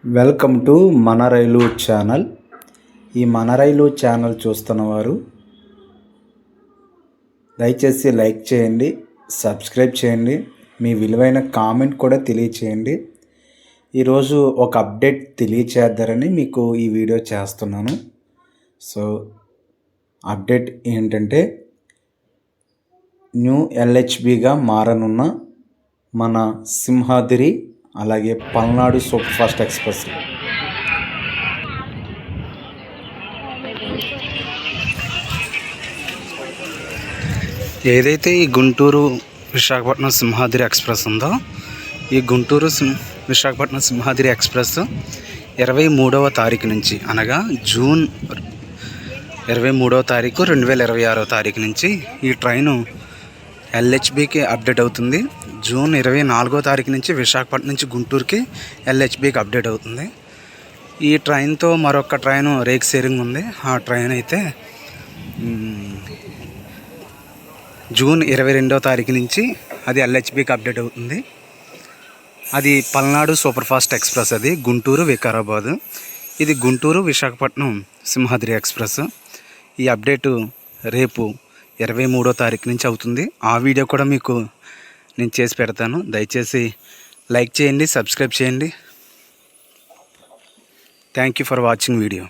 Welcome to మన రైలు channel. ఈ మన రైలు ఛానల్ చూస్తున్నవారు దయచేసి లైక్ చేయండి, సబ్స్క్రైబ్ చేయండి, మీ విలువైన కామెంట్ కూడా తెలియచేయండి. ఈరోజు ఒక అప్డేట్ తెలియచేద్దారని మీకు ఈ వీడియో చేస్తున్నాను. సో అప్డేట్ ఏంటంటే, న్యూ ఎల్హెచ్బిగా మారనున్న మన సింహాద్రి అలాగే పల్నాడు సూపర్ ఫాస్ట్ ఎక్స్ప్రెస్ ఏదైతే ఈ గుంటూరు విశాఖపట్నం సింహాద్రి ఎక్స్ప్రెస్ ఉందో, ఈ గుంటూరు విశాఖపట్నం సింహాద్రి ఎక్స్ప్రెస్ 23వ తారీఖు నుంచి, అనగా జూన్ 23వ తారీఖు 2026వ తారీఖు నుంచి ఈ ట్రైను ఎల్హెచ్బికి అప్డేట్ అవుతుంది. జూన్ 24వ తారీఖు నుంచి విశాఖపట్నం నుంచి గుంటూరుకి ఎల్హెచ్బికి అప్డేట్ అవుతుంది. ఈ ట్రైన్తో మరొక ట్రైను రేక్ షేరింగ్ ఉంది. ఆ ట్రైన్ అయితే జూన్ 22వ తారీఖు నుంచి అది ఎల్హెచ్బికి అప్డేట్ అవుతుంది. అది పల్నాడు సూపర్ ఫాస్ట్ ఎక్స్ప్రెస్. అది గుంటూరు వికారాబాద్. ఇది గుంటూరు విశాఖపట్నం సింహాద్రి ఎక్స్ప్రెస్. ఈ అప్డేటు రేపు 23వ తారీఖు నుంచి అవుతుంది. ఆ వీడియో కూడా మీకు నేను చేసి పెడతాను. దయచేసి లైక్ చేయండి, సబ్స్క్రైబ్ చేయండి. Thank you for watching video.